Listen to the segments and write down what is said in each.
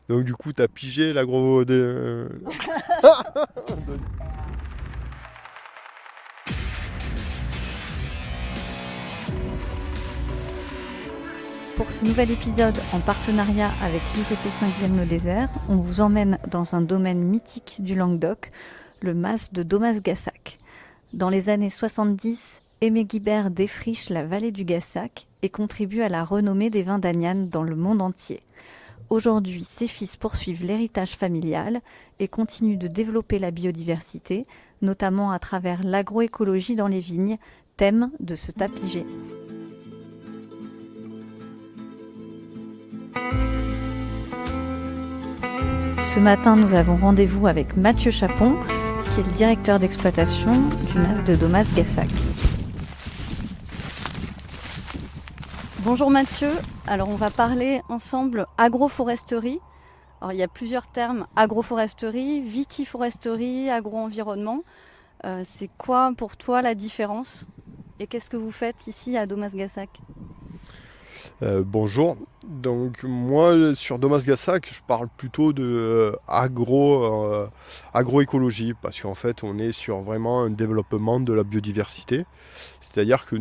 Donc du coup, t'as pigé l'agro... Pour ce nouvel épisode en partenariat avec l'IGP Saint-Guilhem-le-Désert, on vous emmène dans un domaine mythique du Languedoc, le mas de Domas-Gassac. Dans les années 70, Aimé Guibert défriche la vallée du Gassac et contribue à la renommée des vins d'Agnane dans le monde entier. Aujourd'hui, ses fils poursuivent l'héritage familial et continuent de développer la biodiversité, notamment à travers l'agroécologie dans les vignes, thème de ce tapis. Ce matin, nous avons rendez-vous avec Mathieu Chapon, qui est le directeur d'exploitation du mas de Domas-Gassac. Bonjour Mathieu, alors on va parler ensemble agroforesterie. Alors il y a plusieurs termes, agroforesterie, vitiforesterie, agro-environnement. C'est quoi pour toi la différence? Et qu'est-ce que vous faites ici à Domas-Gassac? Bonjour. Donc moi sur Domas-Gassac, je parle plutôt de agroécologie parce qu'en fait on est sur vraiment un développement de la biodiversité. C'est-à-dire que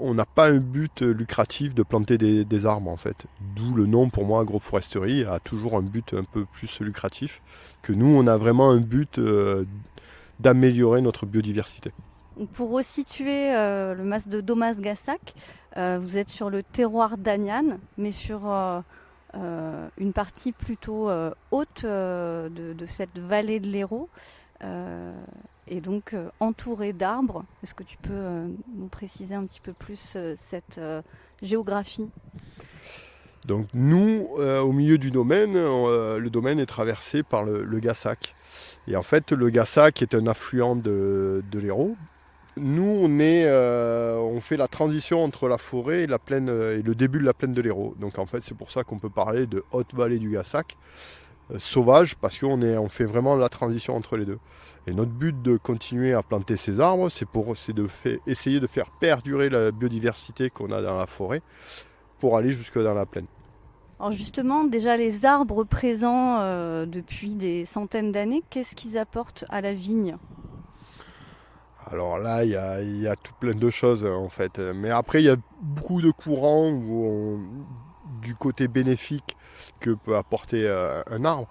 on n'a pas un but lucratif de planter des arbres en fait. D'où le nom pour moi agroforesterie a toujours un but un peu plus lucratif que nous on a vraiment un but d'améliorer notre biodiversité. Pour resituer le mas de Domas-Gassac, vous êtes sur le terroir d'Agnane, mais sur une partie plutôt haute de cette vallée de l'Hérault, et donc entourée d'arbres. Est-ce que tu peux nous préciser un petit peu plus cette géographie? Donc nous, au milieu du domaine, le domaine est traversé par le Gassac. Et en fait, le Gassac est un affluent de l'Hérault. Nous, on fait la transition entre la forêt et la plaine et le début de la plaine de l'Hérault. Donc en fait, c'est pour ça qu'on peut parler de haute vallée du Gassac, sauvage, parce on fait vraiment la transition entre les deux. Et notre but de continuer à planter ces arbres, essayer de faire perdurer la biodiversité qu'on a dans la forêt pour aller jusque dans la plaine. Alors justement, déjà les arbres présents depuis des centaines d'années, qu'est-ce qu'ils apportent à la vigne? Alors là, il y a tout plein de choses en fait. Mais après, il y a beaucoup de courants du côté bénéfique que peut apporter un arbre.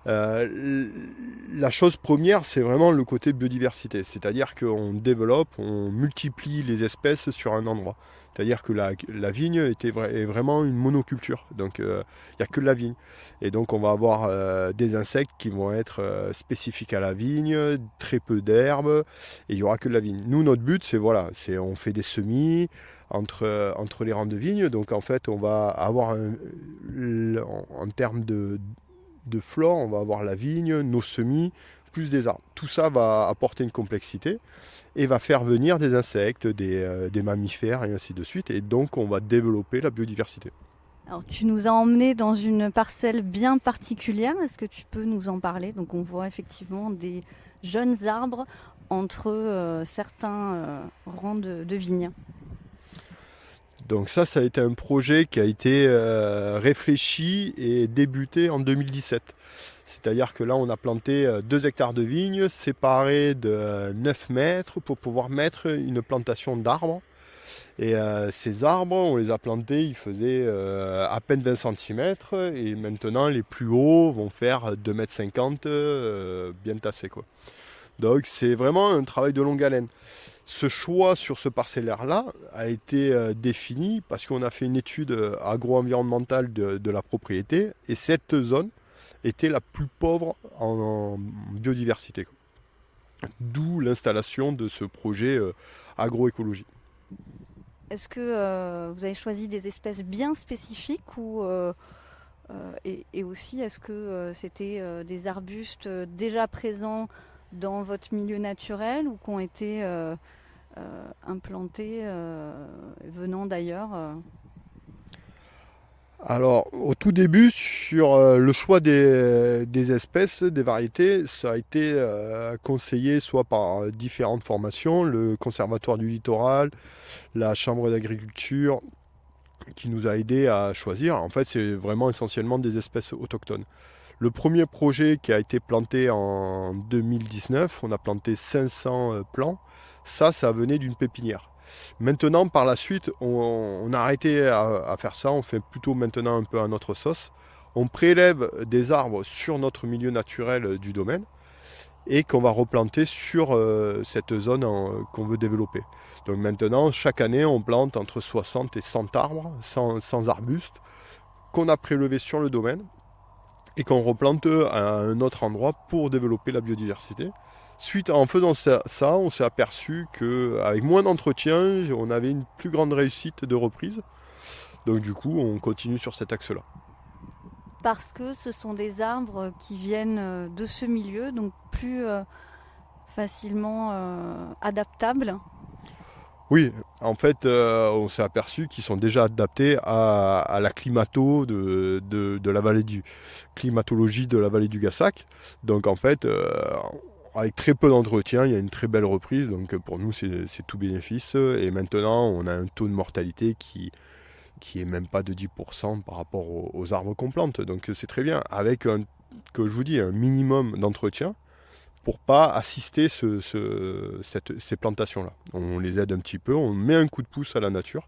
La chose première, c'est vraiment le côté biodiversité. C'est-à-dire qu'on développe, on multiplie les espèces sur un endroit. C'est-à-dire que la vigne est vraiment une monoculture. Donc il n'y a que de la vigne. Et donc on va avoir des insectes qui vont être spécifiques à la vigne, très peu d'herbes, et il n'y aura que de la vigne. Nous, notre but, on fait des semis entre les rangs de vignes. Donc en fait, on va avoir en termes de flore, on va avoir la vigne, nos semis, plus des arbres. Tout ça va apporter une complexité et va faire venir des insectes, des mammifères et ainsi de suite. Et donc on va développer la biodiversité. Alors, tu nous as emmenés dans une parcelle bien particulière. Est-ce que tu peux nous en parler? Donc, on voit effectivement des jeunes arbres entre certains rangs de vignes. Donc ça a été un projet qui a été réfléchi et débuté en 2017. C'est-à-dire que là, on a planté 2 hectares de vignes séparés de 9 mètres pour pouvoir mettre une plantation d'arbres. Et ces arbres, on les a plantés, ils faisaient à peine 20 cm. Et maintenant, les plus hauts vont faire 2,50 m bien tassés, quoi. Donc c'est vraiment un travail de longue haleine. Ce choix sur ce parcellaire-là a été défini parce qu'on a fait une étude agro-environnementale de la propriété et cette zone était la plus pauvre en biodiversité. D'où l'installation de ce projet agroécologie. Est-ce que vous avez choisi des espèces bien spécifiques et aussi est-ce que c'était des arbustes déjà présents dans votre milieu naturel ou qui ont été implantés venant d'ailleurs? Alors, au tout début, sur le choix des espèces, des variétés, ça a été conseillé soit par différentes formations, le Conservatoire du littoral, la Chambre d'agriculture, qui nous a aidé à choisir. En fait, c'est vraiment essentiellement des espèces autochtones. Le premier projet qui a été planté en 2019, on a planté 500 plants. Ça venait d'une pépinière. Maintenant, par la suite, on a arrêté à faire ça. On fait plutôt maintenant un peu à notre sauce. On prélève des arbres sur notre milieu naturel du domaine et qu'on va replanter sur cette zone qu'on veut développer. Donc maintenant, chaque année, on plante entre 60 et 100 arbres, 100 arbustes, qu'on a prélevés sur le domaine et qu'on replante à un autre endroit pour développer la biodiversité. En faisant ça, on s'est aperçu qu'avec moins d'entretien, on avait une plus grande réussite de reprise. Donc du coup, on continue sur cet axe-là. Parce que ce sont des arbres qui viennent de ce milieu, donc plus facilement adaptables. Oui, en fait, on s'est aperçu qu'ils sont déjà adaptés à la de la climatologie de la vallée du Gassac. Donc en fait, avec très peu d'entretien, il y a une très belle reprise. Donc pour nous, c'est tout bénéfice. Et maintenant, on a un taux de mortalité qui est même pas de 10% par rapport aux arbres qu'on plante. Donc c'est très bien, avec que je vous dis, un minimum d'entretien pour pas assister ces plantations-là. On les aide un petit peu, on met un coup de pouce à la nature,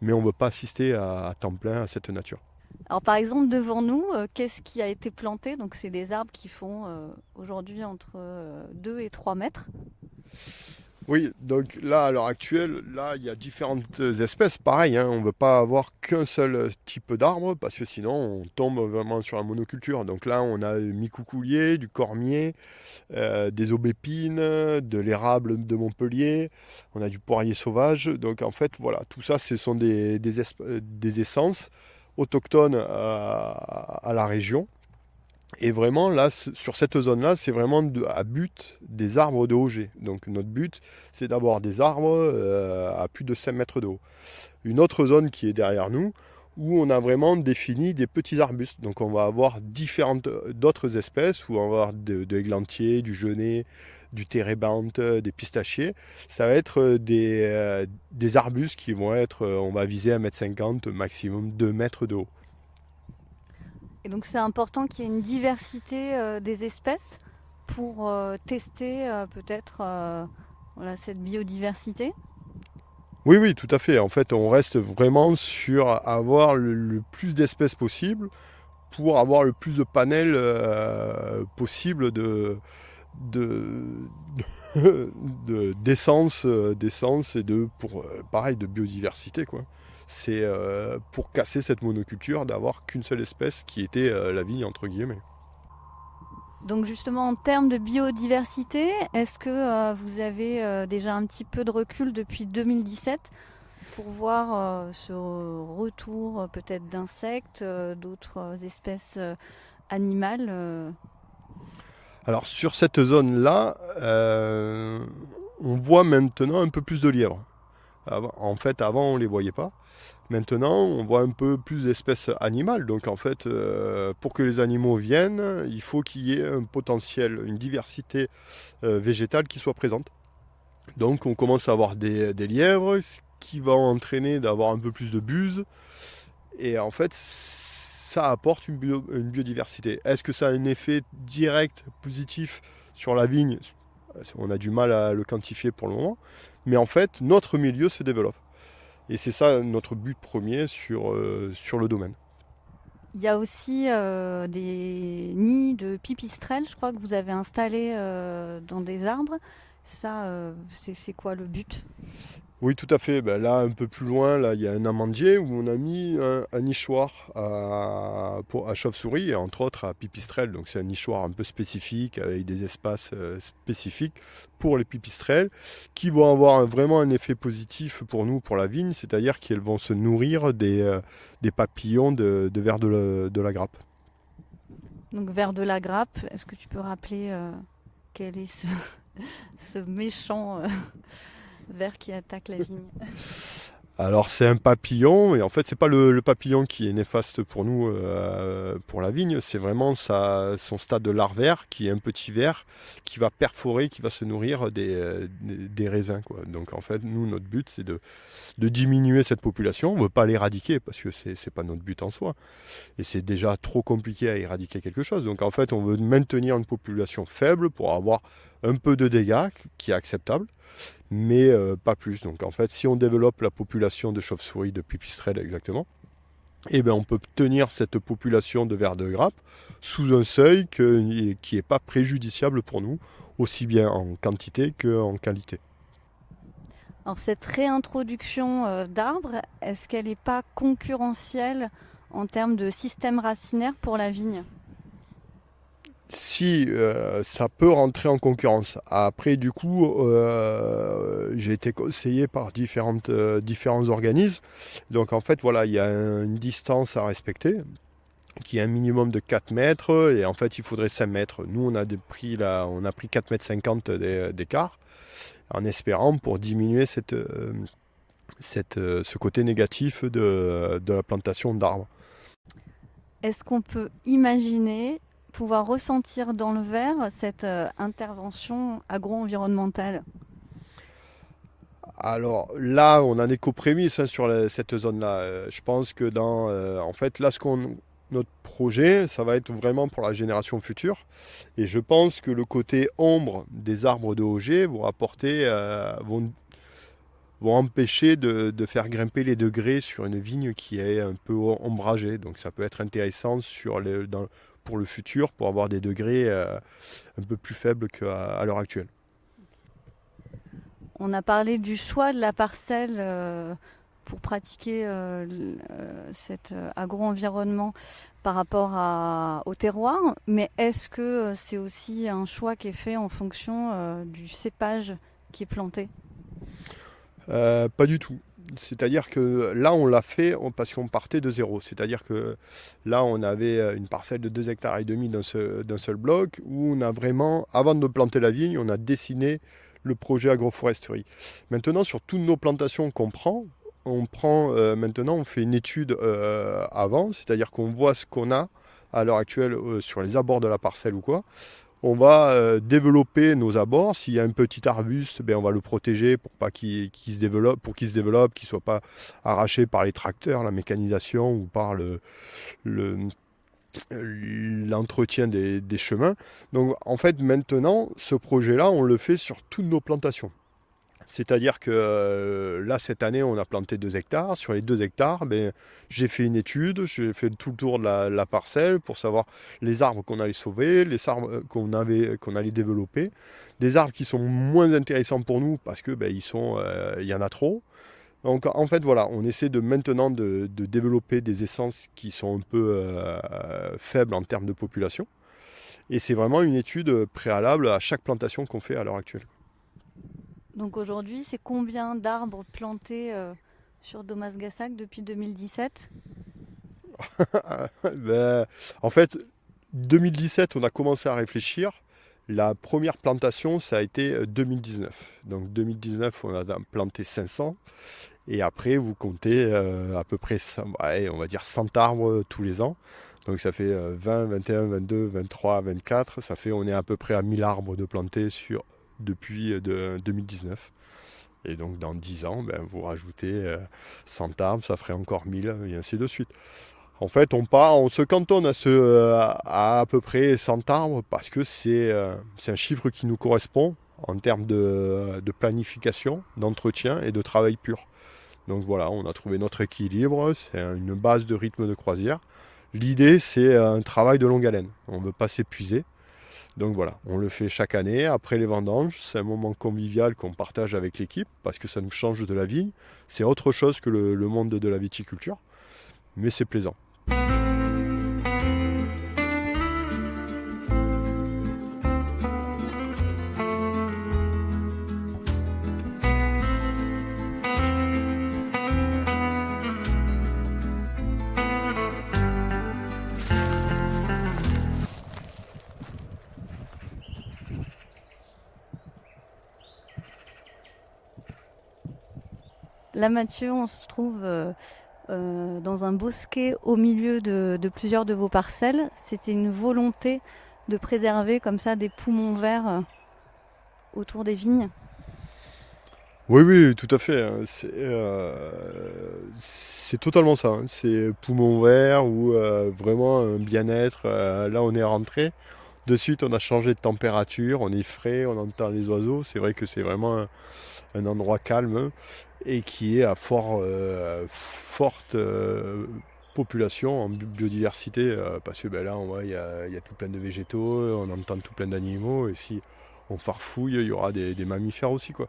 mais on ne veut pas assister à temps plein à cette nature. Alors par exemple, devant nous, qu'est-ce qui a été planté? Donc c'est des arbres qui font aujourd'hui entre 2 et 3 mètres. Oui, donc là, à l'heure actuelle, là, il y a différentes espèces. Pareil, hein, on ne veut pas avoir qu'un seul type d'arbre, parce que sinon, on tombe vraiment sur la monoculture. Donc là, on a du micoucoulier, du cormier, des aubépines, de l'érable de Montpellier, on a du poirier sauvage. Donc en fait, voilà, tout ça, ce sont des essences autochtones à la région. Et vraiment, là, sur cette zone-là, c'est vraiment à but des arbres de haut G. Donc notre but, c'est d'avoir des arbres à plus de 5 mètres de haut. Une autre zone qui est derrière nous, où on a vraiment défini des petits arbustes. Donc on va avoir d'autres espèces, où on va avoir de l'églantier, du genêt, du térébinthe, des pistachiers. Ça va être des arbustes qui vont être, on va viser 1,50 m, maximum 2 mètres de haut. Et donc c'est important qu'il y ait une diversité des espèces pour tester peut-être voilà, cette biodiversité. Oui, tout à fait. En fait, on reste vraiment sur avoir le plus d'espèces possible pour avoir le plus de panels possible d'essence et pareil, de biodiversité, quoi. C'est pour casser cette monoculture d'avoir qu'une seule espèce qui était la vigne, entre guillemets. Donc justement en termes de biodiversité, est-ce que vous avez déjà un petit peu de recul depuis 2017 pour voir ce retour peut-être d'insectes, d'autres espèces animales Alors sur cette zone-là, on voit maintenant un peu plus de lièvres. En fait, avant, on ne les voyait pas. Maintenant, on voit un peu plus d'espèces animales. Donc, en fait, pour que les animaux viennent, il faut qu'il y ait un potentiel, une diversité végétale qui soit présente. Donc, on commence à avoir des lièvres, ce qui va entraîner d'avoir un peu plus de buses. Et en fait, ça apporte une biodiversité. Est-ce que ça a un effet direct positif sur la vigne? On a du mal à le quantifier pour le moment. Mais en fait, notre milieu se développe. Et c'est ça notre but premier sur le domaine. Il y a aussi des nids de pipistrelles, je crois que vous avez installés dans des arbres. Ça, c'est quoi le but? Oui, tout à fait. Ben là, un peu plus loin, là, il y a un amandier où on a mis un nichoir à chauve-souris et entre autres à pipistrelles. Donc c'est un nichoir un peu spécifique avec des espaces spécifiques pour les pipistrelles qui vont avoir vraiment un effet positif pour nous, pour la vigne, c'est-à-dire qu'elles vont se nourrir des papillons de vers de la grappe. Donc vers de la grappe, est-ce que tu peux rappeler quel est ce méchant ver qui attaque la vigne? Alors c'est un papillon, et en fait c'est pas le papillon qui est néfaste pour nous, pour la vigne, c'est vraiment son stade larvaire qui est un petit ver qui va perforer, qui va se nourrir des raisins, quoi. Donc en fait nous notre but c'est de diminuer cette population, on ne veut pas l'éradiquer parce que c'est pas notre but en soi, et c'est déjà trop compliqué à éradiquer quelque chose. Donc en fait on veut maintenir une population faible pour avoir un peu de dégâts qui est acceptable, mais pas plus. Donc en fait, si on développe la population de chauves-souris, de pipistrelles exactement, eh ben, on peut tenir cette population de vers de grappe sous un seuil qui n'est pas préjudiciable pour nous, aussi bien en quantité qu'en qualité. Alors cette réintroduction d'arbres, est-ce qu'elle n'est pas concurrentielle en termes de système racinaire pour la vigne? Si ça peut rentrer en concurrence. Après, du coup, j'ai été conseillé par différents organismes. Donc, en fait, voilà, il y a une distance à respecter, qui est un minimum de 4 mètres. Et en fait, il faudrait 5 mètres. Nous, on a pris 4,50 mètres d'écart, en espérant pour diminuer ce côté négatif de la plantation d'arbres. Est-ce qu'on peut imaginer pouvoir ressentir dans le verre cette intervention agro-environnementale? Alors là, on en est qu'aux prémices, hein, sur cette zone-là. Je pense que en fait, là, notre projet, ça va être vraiment pour la génération future. Et je pense que le côté ombre des arbres de Auger vont empêcher de faire grimper les degrés sur une vigne qui est un peu ombragée. Donc ça peut être intéressant pour le futur, pour avoir des degrés un peu plus faibles qu'à l'heure actuelle. On a parlé du choix de la parcelle pour pratiquer cet agro-environnement par rapport au terroir, mais est-ce que c'est aussi un choix qui est fait en fonction du cépage qui est planté? Pas du tout. C'est-à-dire que là, on l'a fait parce qu'on partait de zéro. C'est-à-dire que là, on avait une parcelle de 2,5 hectares d'un seul bloc, où on a vraiment, avant de planter la vigne, on a dessiné le projet agroforesterie. Maintenant, sur toutes nos plantations qu'on prend, maintenant, on fait une étude avant, c'est-à-dire qu'on voit ce qu'on a à l'heure actuelle sur les abords de la parcelle ou quoi. On va développer nos abords. S'il y a un petit arbuste, ben on va le protéger pour pas qu'il se développe, qu'il ne soit pas arraché par les tracteurs, la mécanisation ou par l'entretien des chemins. Donc en fait maintenant, ce projet-là, on le fait sur toutes nos plantations. C'est-à-dire que là, cette année, on a planté 2 hectares. Sur les 2 hectares, ben, j'ai fait une étude, j'ai fait tout le tour de la parcelle pour savoir les arbres qu'on allait sauver, les arbres qu'on allait développer. Des arbres qui sont moins intéressants pour nous parce que il y en a trop. Donc en fait, voilà, on essaie maintenant de développer des essences qui sont un peu faibles en termes de population. Et c'est vraiment une étude préalable à chaque plantation qu'on fait à l'heure actuelle. Donc aujourd'hui, c'est combien d'arbres plantés sur Domas-Gassac depuis 2017? Ben, en fait, 2017, on a commencé à réfléchir. La première plantation, ça a été 2019. Donc 2019, on a planté 500. Et après, vous comptez à peu près, on va dire 100 arbres tous les ans. Donc ça fait 20, 21, 22, 23, 24. Ça fait, on est à peu près à 1000 arbres de plantés depuis 2019. Et donc dans 10 ans, ben, vous rajoutez 100 arbres, ça ferait encore 1000 et ainsi de suite. En fait, on se cantonne à peu près 100 arbres parce que c'est un chiffre qui nous correspond en termes de planification, d'entretien et de travail pur. Donc voilà, on a trouvé notre équilibre, c'est une base de rythme de croisière. L'idée, c'est un travail de longue haleine, on ne veut pas s'épuiser. Donc voilà, on le fait chaque année, après les vendanges, c'est un moment convivial qu'on partage avec l'équipe, parce que ça nous change de la vigne. C'est autre chose que le monde de la viticulture, mais c'est plaisant. Là, Mathieu, on se trouve dans un bosquet au milieu de plusieurs de vos parcelles. C'était une volonté de préserver comme ça des poumons verts autour des vignes? Oui, oui, tout à fait. C'est totalement ça. C'est poumon vert ou vraiment un bien-être. Là, on est rentré. De suite, on a changé de température. On est frais, on entend les oiseaux. C'est vrai que c'est vraiment un endroit calme et qui est à forte population en biodiversité. Parce que là, on voit, il y a tout plein de végétaux, on entend tout plein d'animaux. Et si on farfouille, il y aura des mammifères aussi, quoi.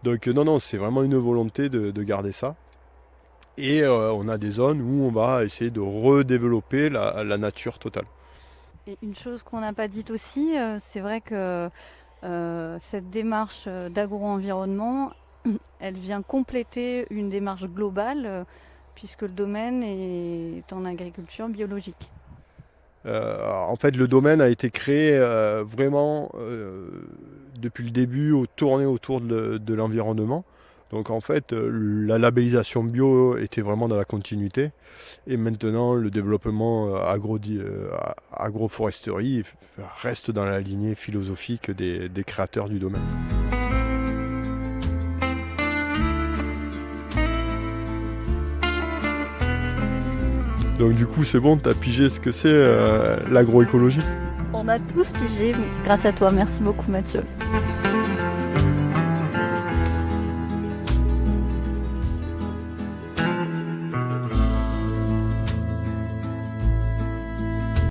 Donc non, c'est vraiment une volonté de garder ça. Et on a des zones où on va essayer de redévelopper la nature totale. Et une chose qu'on n'a pas dite aussi, c'est vrai que cette démarche d'agro-environnement, elle vient compléter une démarche globale, puisque le domaine est en agriculture biologique. En fait, le domaine a été créé vraiment depuis le début, tourné autour de l'environnement. Donc en fait, la labellisation bio était vraiment dans la continuité. Et maintenant, le développement agroforesterie reste dans la lignée philosophique des créateurs du domaine. Donc du coup, c'est bon, t'as pigé ce que c'est l'agroécologie? On a tous pigé grâce à toi. Merci beaucoup, Mathieu.